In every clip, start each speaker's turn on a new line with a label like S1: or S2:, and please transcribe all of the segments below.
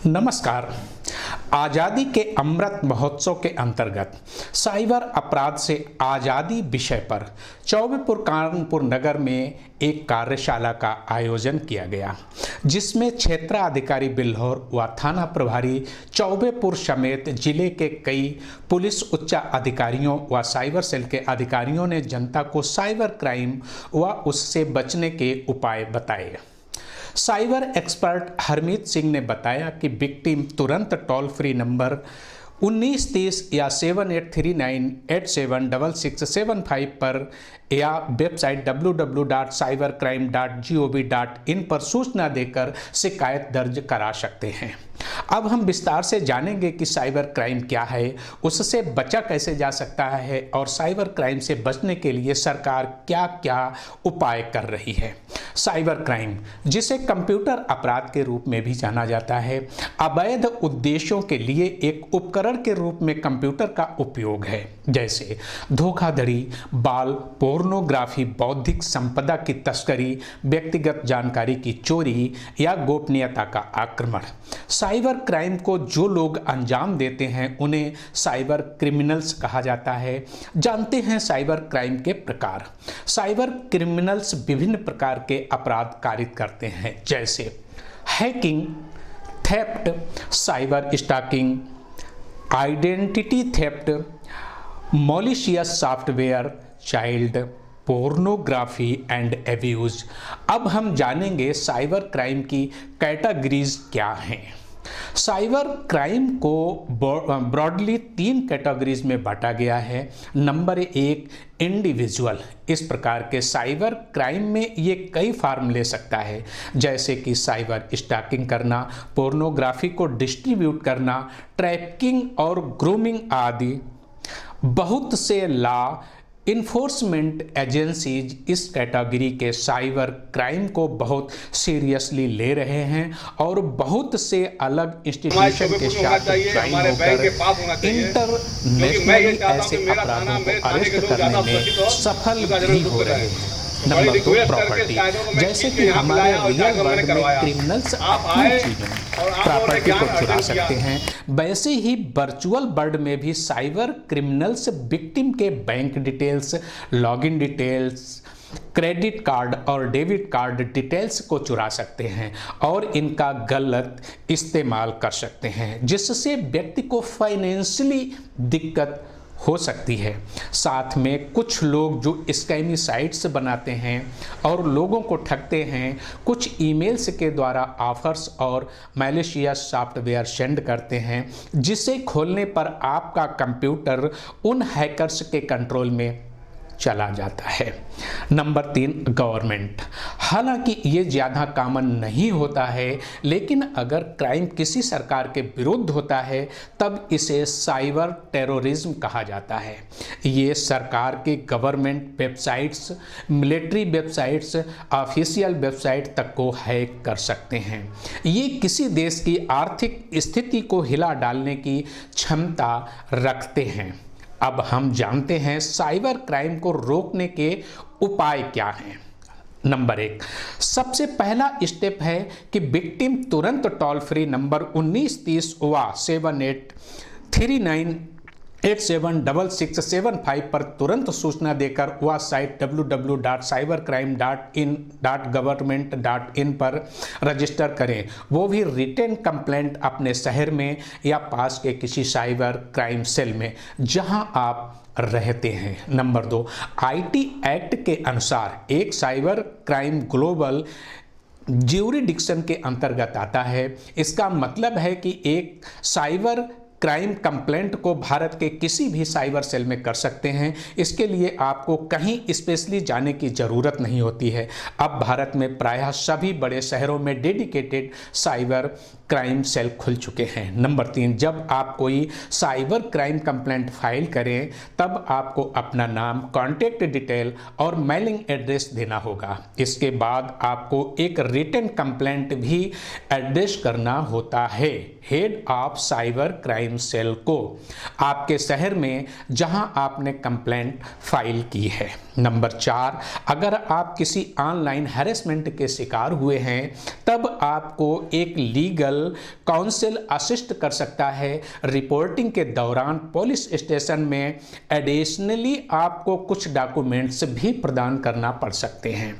S1: नमस्कार। आज़ादी के अमृत महोत्सव के अंतर्गत साइबर अपराध से आज़ादी विषय पर चौबेपुर कानपुर नगर में एक कार्यशाला का आयोजन किया गया, जिसमें क्षेत्राधिकारी बिल्हौर व थाना प्रभारी चौबेपुर समेत जिले के कई पुलिस उच्च अधिकारियों व साइबर सेल के अधिकारियों ने जनता को साइबर क्राइम व उससे बचने के उपाय बताए। साइबर एक्सपर्ट हरमीत सिंह ने बताया कि विक्टिम तुरंत टोल फ्री नंबर 1930 या 7839876675 पर या वेबसाइट www.cybercrime.gov.in पर सूचना देकर शिकायत दर्ज करा सकते हैं। अब हम विस्तार से जानेंगे कि साइबर क्राइम क्या है, उससे बचा कैसे जा सकता है और साइबर क्राइम से बचने के लिए सरकार क्या क्या उपाय कर रही है। साइबर क्राइम, जिसे कंप्यूटर अपराध के रूप में भी जाना जाता है, अवैध उद्देश्यों के लिए एक उपकरण के रूप में कंप्यूटर का उपयोग है, जैसे धोखाधड़ी, बाल पोर्नोग्राफी, बौद्धिक संपदा की तस्करी, व्यक्तिगत जानकारी की चोरी या गोपनीयता का आक्रमण। साइबर क्राइम को जो लोग अंजाम देते हैं उन्हें साइबर क्रिमिनल्स कहा जाता है। जानते हैं साइबर क्राइम के प्रकार। साइबर क्रिमिनल्स विभिन्न प्रकार के अपराध कारित करते हैं, जैसे hacking, theft, cyber stalking, identity theft, malicious software, child pornography and abuse. अब हम जानेंगे साइबर क्राइम की कैटेगरीज क्या हैं। साइबर क्राइम को ब्रॉडली 3 कैटेगरीज में बांटा गया है। Number 1, individual. इस प्रकार के साइबर क्राइम में ये कई फॉर्म ले सकता है, जैसे कि साइबर स्टॉकिंग करना, पोर्नोग्राफी को डिस्ट्रीब्यूट करना, ट्रैकिंग और ग्रूमिंग आदि। बहुत से लॉ इन्फोर्समेंट एजेंसीज इस कैटेगरी के साइबर क्राइम को बहुत सीरियसली ले रहे हैं और बहुत से अलग इंस्टीट्यूशन के साथ ज्वाइन होकर इंटरनेशनली ऐसे अपराधों को अरेस्ट करने में सफल भी हो रहे हैं। Number 2, property. जैसे कि हमारे रियल वर्ल्ड में क्रिमिनल्स अपनी चीजों, प्रॉपर्टी को चुरा सकते हैं, वैसे ही वर्चुअल वर्ल्ड में भी साइबर क्रिमिनल्स विक्टिम के bank details, login details, credit card और डेबिट कार्ड डिटेल्स को चुरा सकते हैं और इनका गलत इस्तेमाल कर सकते हैं, जिससे व्यक्ति को फाइनेंशियली दिक्कत हो सकती है। साथ में कुछ लोग जो स्कैमी साइट्स बनाते हैं और लोगों को ठगते हैं, कुछ ईमेल्स के द्वारा ऑफर्स और मैलिशियस सॉफ्टवेयर सेंड करते हैं, जिसे खोलने पर आपका कंप्यूटर उन हैकर्स के कंट्रोल में चला जाता है। Number 3, government. हालांकि ये ज़्यादा कॉमन नहीं होता है, लेकिन अगर क्राइम किसी सरकार के विरुद्ध होता है तब इसे साइबर टेररिज्म कहा जाता है। ये सरकार के government websites, military websites, official website तक को हैक कर सकते हैं। ये किसी देश की आर्थिक स्थिति को हिला डालने की क्षमता रखते हैं। अब हम जानते हैं साइबर क्राइम को रोकने के उपाय क्या हैं। नंबर 1, सबसे पहला स्टेप है कि विक्टिम तुरंत टोल फ्री नंबर 1930 व 7839876675 पर तुरंत सूचना देकर वह साइट www.cybercrime.in.government.in पर रजिस्टर करें, वो भी रिटेन कंप्लेंट अपने शहर में या पास के किसी साइबर क्राइम सेल में जहां आप रहते हैं। नंबर 2, आईटी एक्ट के अनुसार एक साइबर क्राइम ग्लोबल ज्यूरिडिक्शन के अंतर्गत आता है। इसका मतलब है कि एक साइबर क्राइम कंप्लेंट को भारत के किसी भी साइबर सेल में कर सकते हैं। इसके लिए आपको कहीं स्पेशली जाने की ज़रूरत नहीं होती है। अब भारत में प्रायः सभी बड़े शहरों में डेडिकेटेड साइबर क्राइम सेल खुल चुके हैं। नंबर 3, जब आप कोई साइबर क्राइम कंप्लेंट फाइल करें तब आपको अपना नाम, कॉन्टैक्ट डिटेल और मेलिंग एड्रेस देना होगा। इसके बाद आपको एक रिटन कंप्लेंट भी एड्रेस करना होता है head of cyber crime crime cell को आपके शहर में जहां आपने कंप्लेंट फाइल की है। नंबर 4, अगर आप किसी ऑनलाइन हैरेसमेंट के शिकार हुए हैं तब आपको एक लीगल काउंसिल असिस्ट कर सकता है। रिपोर्टिंग के दौरान पुलिस स्टेशन में एडिशनली आपको कुछ डॉक्यूमेंट्स भी प्रदान करना पड़ सकते हैं।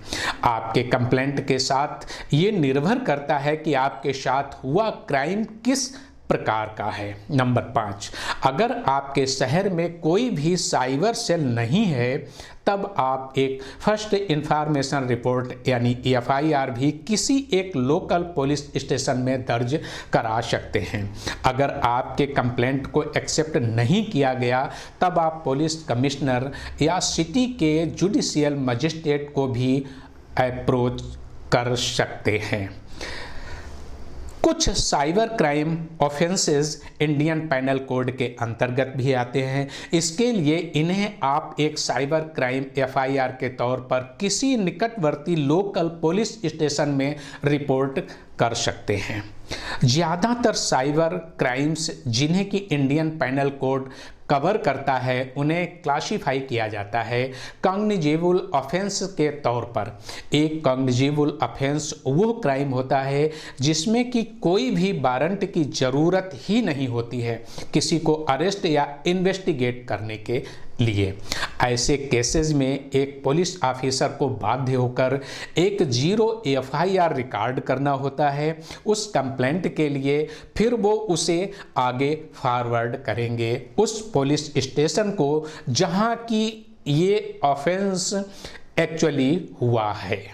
S1: आपके कंप्लेंट के साथ ये निर्भर करता है कि आपके साथ हुआ क्राइम किस प्रकार का है। नंबर 5, अगर आपके शहर में कोई भी साइबर सेल नहीं है तब आप एक फर्स्ट इंफॉर्मेशन रिपोर्ट यानी FIR भी किसी एक लोकल पुलिस स्टेशन में दर्ज करा सकते हैं। अगर आपके कंप्लेंट को एक्सेप्ट नहीं किया गया तब आप पुलिस कमिश्नर या सिटी के जुडिशियल मजिस्ट्रेट को भी अप्रोच कर सकते हैं। कुछ cyber crime offences Indian panel code के अंतर्गत भी आते हैं। इसके लिए इन्हें आप एक साइबर क्राइम FIR के तौर पर किसी निकटवर्ती लोकल पुलिस स्टेशन में रिपोर्ट कर सकते हैं। ज़्यादातर साइबर क्राइम्स जिन्हें कि इंडियन पैनल कोड कवर करता है उन्हें क्लासिफाई किया जाता है कॉग्निजेबल ऑफेंस के तौर पर। एक कॉग्निजेबल ऑफेंस वो क्राइम होता है जिसमें कि कोई भी वारंट की ज़रूरत ही नहीं होती है किसी को अरेस्ट या इन्वेस्टिगेट करने के लिए। ऐसे केसेस में एक पुलिस ऑफिसर को बाध्य होकर एक 0 FIR रिकॉर्ड करना होता है उस कंप्लेंट के लिए, फिर वो उसे आगे फॉरवर्ड करेंगे उस पुलिस स्टेशन को जहां की ये ऑफेंस एक्चुअली हुआ है।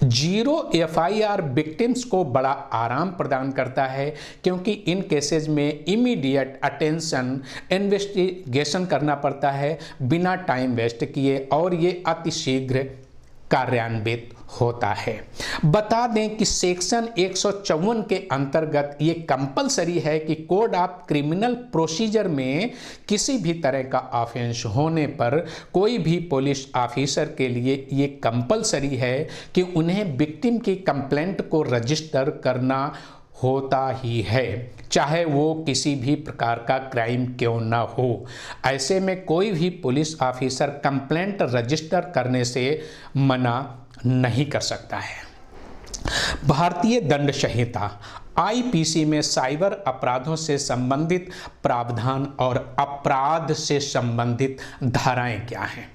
S1: 0 FIR विक्टिम्स को बड़ा आराम प्रदान करता है क्योंकि इन केसेस में इमीडिएट अटेंशन इन्वेस्टिगेशन करना पड़ता है बिना टाइम वेस्ट किए और ये अतिशीघ्र कार्यान्वित होता है। बता दें कि सेक्शन 154 के अंतर्गत ये कंपलसरी है कि कोड ऑफ क्रिमिनल प्रोसीजर में किसी भी तरह का ऑफेंस होने पर कोई भी पुलिस ऑफिसर के लिए ये कंपलसरी है कि उन्हें विक्टिम की कंप्लेंट को रजिस्टर करना होता ही है, चाहे वो किसी भी प्रकार का क्राइम क्यों ना हो। ऐसे में कोई भी पुलिस ऑफिसर कंप्लेंट रजिस्टर करने से मना नहीं कर सकता है। भारतीय दंड संहिता IPC में साइबर अपराधों से संबंधित प्रावधान और अपराध से संबंधित धाराएं क्या हैं?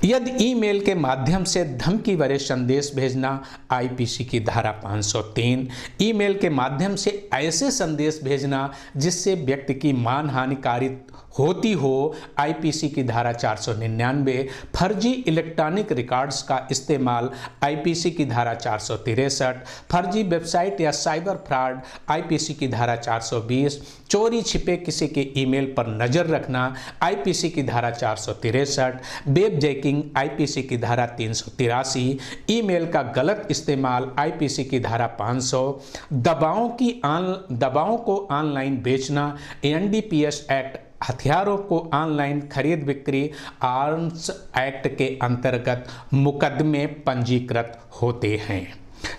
S1: यदि ईमेल के माध्यम से धमकी भरे संदेश भेजना IPC की धारा 503, ईमेल के माध्यम से ऐसे संदेश भेजना जिससे व्यक्ति की मानहानिकारी होती हो IPC की धारा 499, फर्जी इलेक्ट्रॉनिक रिकॉर्ड्स का इस्तेमाल IPC की धारा 463, फर्जी वेबसाइट या साइबर फ्रॉड IPC की धारा 420, चोरी छिपे किसी के ईमेल पर नज़र रखना IPC की धारा 463, वेब जैकिंग IPC की धारा 383, ईमेल का गलत इस्तेमाल IPC की धारा 500, दवाओं को ऑनलाइन बेचना NDPS एक्ट, हथियारों को ऑनलाइन खरीद बिक्री आर्म्स एक्ट के अंतर्गत मुकदमे पंजीकृत होते हैं।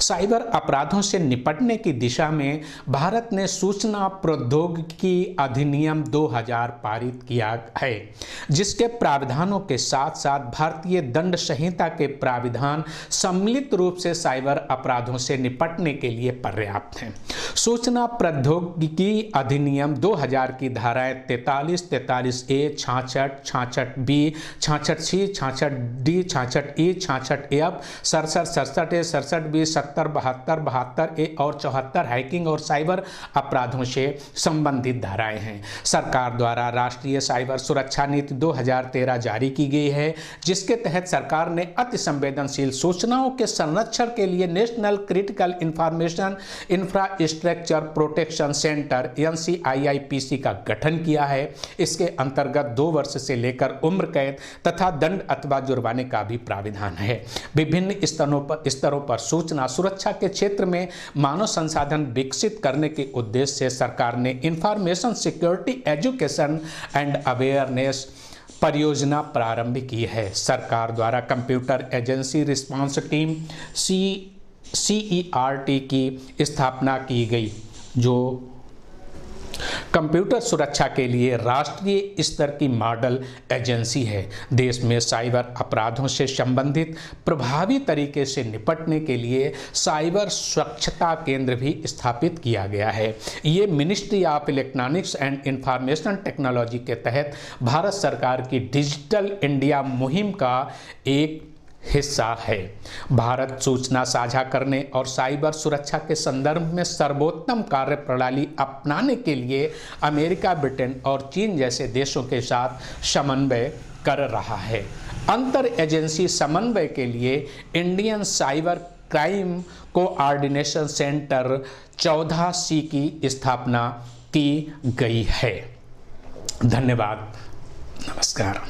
S1: साइबर अपराधों से निपटने की दिशा में भारत ने सूचना प्रौद्योगिकी अधिनियम 2000 पारित किया है, जिसके प्रावधानों के साथ साथ भारतीय दंड संहिता के प्रावधान सम्मिलित रूप से साइबर अपराधों से निपटने के लिए पर्याप्त हैं। सूचना प्रौद्योगिकी अधिनियम 2000 की धाराएं 43, 43A, 66, 66B, 66C, 66D, 66E, 66F, 67, 67A, 67B, 70, 72, 72A और 74 हैकिंग और साइबर अपराधों से संबंधित धाराएं हैं। सरकार द्वारा राष्ट्रीय साइबर सुरक्षा नीति 2013 जारी की गई है, जिसके तहत सरकार ने अति संवेदनशील सूचनाओं के संरक्षण के लिए national critical information infrastructure protection centre NCIIPC का गठन किया है। इसके अंतर्गत 2 वर्ष से लेकर उम्र कैद तथा दंड अथवा जुर्माने का भी प्राविधान है। विभिन्न स्तरों पर सूचना सुरक्षा के क्षेत्र में मानव संसाधन विकसित करने के उद्देश्य से सरकार ने information security education and awareness परियोजना प्रारंभ की है। सरकार द्वारा computer agency response team CERT की स्थापना की गई, जो कंप्यूटर सुरक्षा के लिए राष्ट्रीय स्तर की मॉडल एजेंसी है। देश में साइबर अपराधों से संबंधित प्रभावी तरीके से निपटने के लिए साइबर स्वच्छता केंद्र भी स्थापित किया गया है। ये ministry of electronics and information technology के तहत भारत सरकार की डिजिटल इंडिया मुहिम का एक हिस्सा है। भारत सूचना साझा करने और साइबर सुरक्षा के संदर्भ में सर्वोत्तम कार्य प्रणाली अपनाने के लिए अमेरिका, ब्रिटेन और चीन जैसे देशों के साथ समन्वय कर रहा है। अंतर एजेंसी समन्वय के लिए Indian cyber crime coordination centre 14C की स्थापना की गई है। धन्यवाद। नमस्कार।